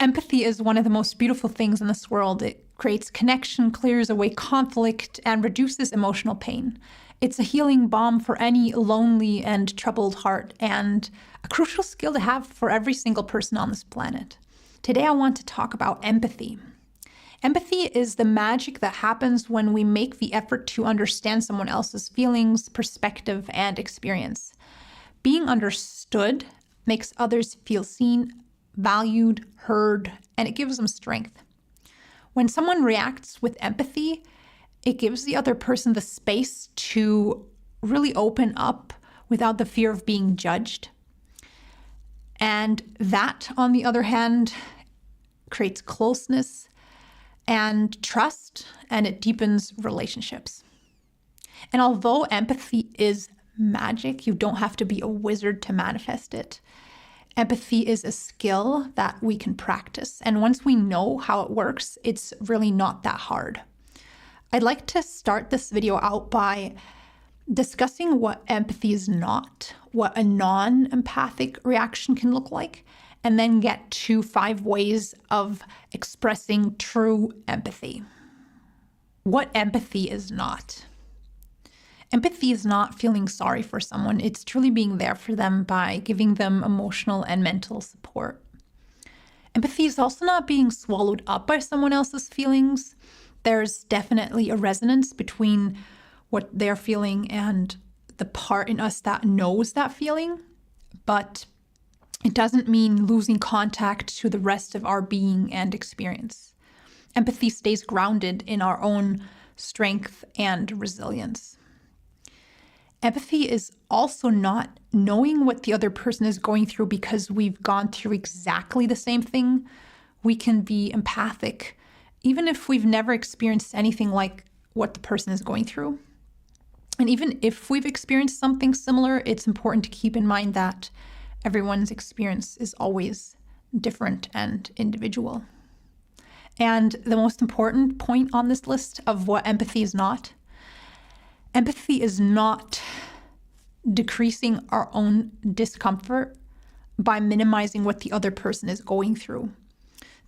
Empathy is one of the most beautiful things in this world. It creates connection, clears away conflict, and reduces emotional pain. It's a healing balm for any lonely and troubled heart, and a crucial skill to have for every single person on this planet. Today I want to talk about empathy. Empathy is the magic that happens when we make the effort to understand someone else's feelings, perspective, and experience. Being understood makes others feel seen, valued, heard, and it gives them strength. When someone reacts with empathy, it gives the other person the space to really open up without the fear of being judged. And that, on the other hand, creates closeness and trust, and it deepens relationships. And although empathy is magic, you don't have to be a wizard to manifest it. Empathy is a skill that we can practice. And once we know how it works, it's really not that hard. I'd like to start this video out by discussing what empathy is not, what a non-empathic reaction can look like, and then get to 5 ways of expressing true empathy. What empathy is not. Empathy is not feeling sorry for someone. It's truly being there for them by giving them emotional and mental support. Empathy is also not being swallowed up by someone else's feelings. There's definitely a resonance between what they're feeling and the part in us that knows that feeling, but it doesn't mean losing contact to the rest of our being and experience. Empathy stays grounded in our own strength and resilience. Empathy is also not knowing what the other person is going through because we've gone through exactly the same thing. We can be empathic, even if we've never experienced anything like what the person is going through. And even if we've experienced something similar, it's important to keep in mind that everyone's experience is always different and individual. And the most important point on this list of what empathy is not, empathy is not decreasing our own discomfort by minimizing what the other person is going through.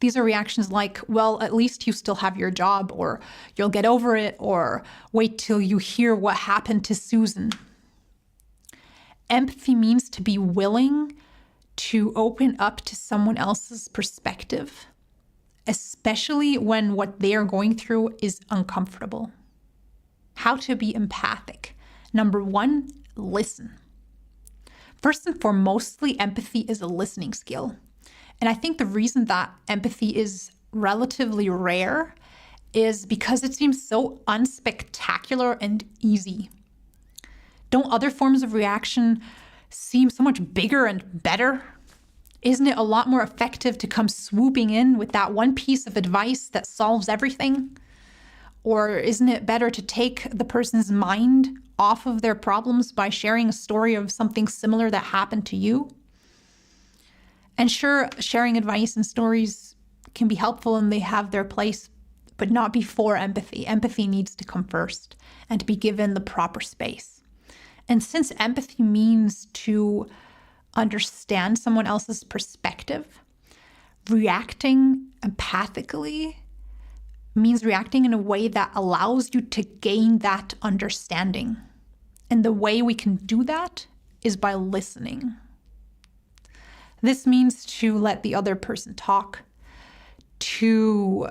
These are reactions like, well, at least you still have your job, or you'll get over it, or wait till you hear what happened to Susan. Empathy means to be willing to open up to someone else's perspective, especially when what they are going through is uncomfortable. How to be empathic. Number 1, listen. First and foremostly, empathy is a listening skill. And I think the reason that empathy is relatively rare is because it seems so unspectacular and easy. Don't other forms of reaction seem so much bigger and better? Isn't it a lot more effective to come swooping in with that one piece of advice that solves everything? Or isn't it better to take the person's mind off of their problems by sharing a story of something similar that happened to you? And sure, sharing advice and stories can be helpful and they have their place, but not before empathy. Empathy needs to come first and to be given the proper space. And since empathy means to understand someone else's perspective, reacting empathically means reacting in a way that allows you to gain that understanding. And the way we can do that is by listening. This means to let the other person talk, to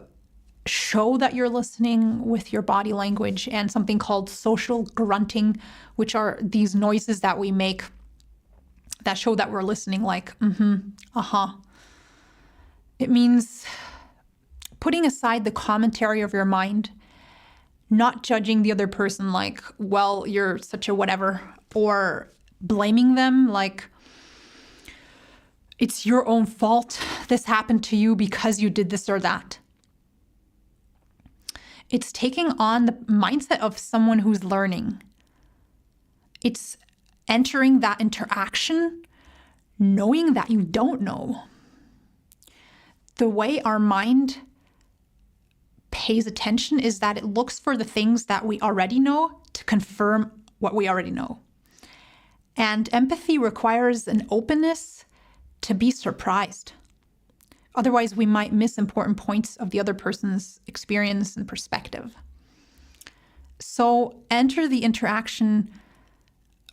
show that you're listening with your body language and something called social grunting, which are these noises that we make that show that we're listening, like, It means putting aside the commentary of your mind, not judging the other person like, well, you're such a whatever, or blaming them like, it's your own fault. This happened to you because you did this or that. It's taking on the mindset of someone who's learning. It's entering that interaction knowing that you don't know. The way our mind pays attention is that it looks for the things that we already know to confirm what we already know. And empathy requires an openness to be surprised. Otherwise, we might miss important points of the other person's experience and perspective. So enter the interaction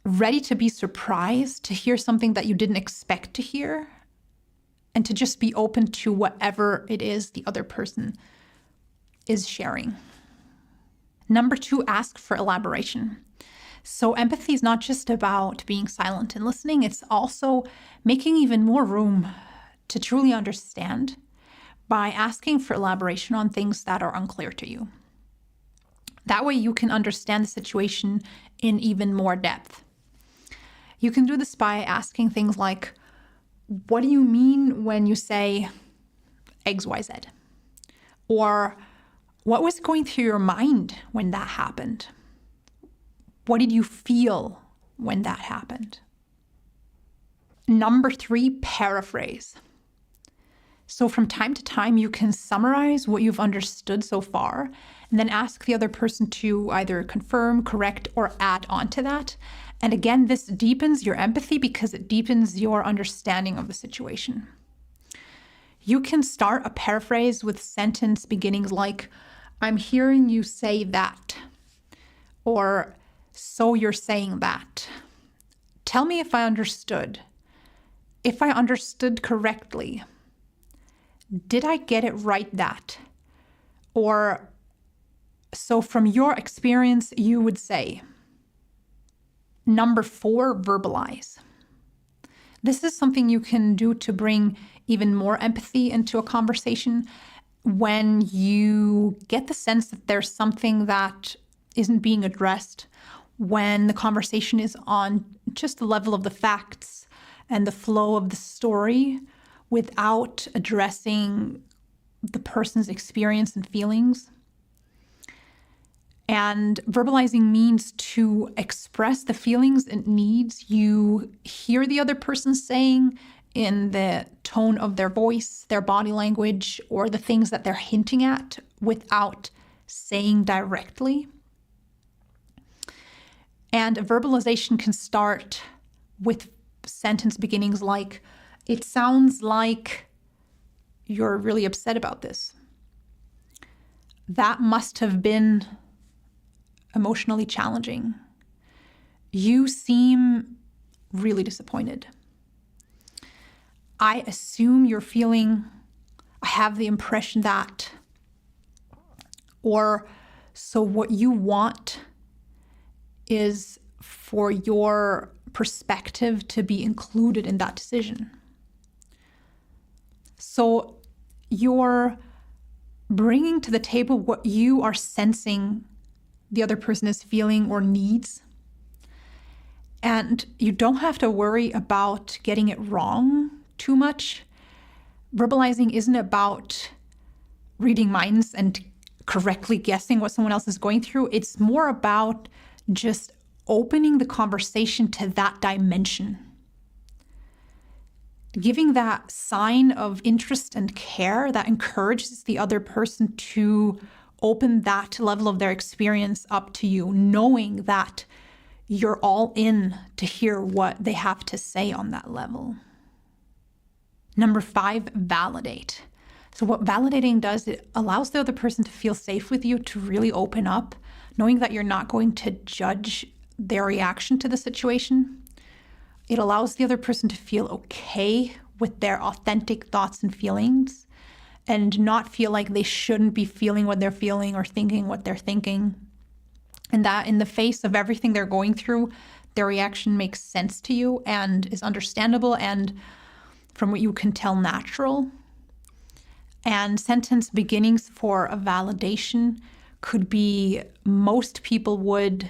ready to be surprised, to hear something that you didn't expect to hear, and to just be open to whatever it is the other person is sharing. Number 2, ask for elaboration. So empathy is not just about being silent and listening, it's also making even more room to truly understand by asking for elaboration on things that are unclear to you. That way you can understand the situation in even more depth. You can do this by asking things like, what do you mean when you say XYZ? Or what was going through your mind when that happened? What did you feel when that happened? Number 3, paraphrase. So from time to time, you can summarize what you've understood so far, and then ask the other person to either confirm, correct, or add on to that. And again, this deepens your empathy because it deepens your understanding of the situation. You can start a paraphrase with sentence beginnings like, I'm hearing you say that, or so you're saying that. Tell me if I understood. If I understood correctly. Did I get it right that? Or so from your experience, you would say. Number 4, verbalize. This is something you can do to bring even more empathy into a conversation when you get the sense that there's something that isn't being addressed, when the conversation is on just the level of the facts and the flow of the story without addressing the person's experience and feelings. And verbalizing means to express the feelings and needs you hear the other person saying in the tone of their voice, their body language, or the things that they're hinting at without saying directly. And a verbalization can start with sentence beginnings like, it sounds like you're really upset about this. That must have been emotionally challenging. You seem really disappointed. I assume you're feeling, I have the impression that, or so what you want is for your perspective to be included in that decision. So you're bringing to the table what you are sensing the other person is feeling or needs. And you don't have to worry about getting it wrong too much. Verbalizing isn't about reading minds and correctly guessing what someone else is going through. It's more about just opening the conversation to that dimension. Giving that sign of interest and care that encourages the other person to open that level of their experience up to you, knowing that you're all in to hear what they have to say on that level. Number 5, validate. So what validating does, it allows the other person to feel safe with you, to really open up, knowing that you're not going to judge their reaction to the situation. It allows the other person to feel okay with their authentic thoughts and feelings and not feel like they shouldn't be feeling what they're feeling or thinking what they're thinking. And that in the face of everything they're going through, their reaction makes sense to you and is understandable and, from what you can tell, natural. And sentence beginnings for a validation could be, most people would,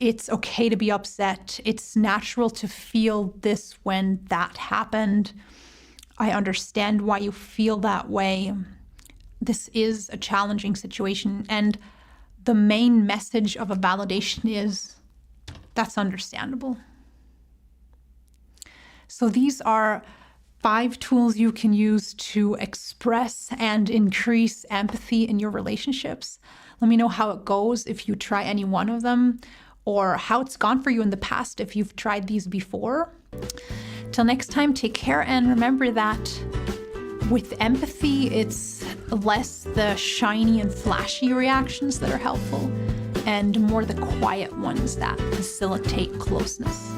it's okay to be upset. It's natural to feel this when that happened. I understand why you feel that way. This is a challenging situation. And the main message of a validation is, that's understandable. So these are 5 tools you can use to express and increase empathy in your relationships. Let me know how it goes if you try any one of them, or how it's gone for you in the past if you've tried these before. Till next time, take care and remember that With empathy, it's less the shiny and flashy reactions that are helpful, and more the quiet ones that facilitate closeness.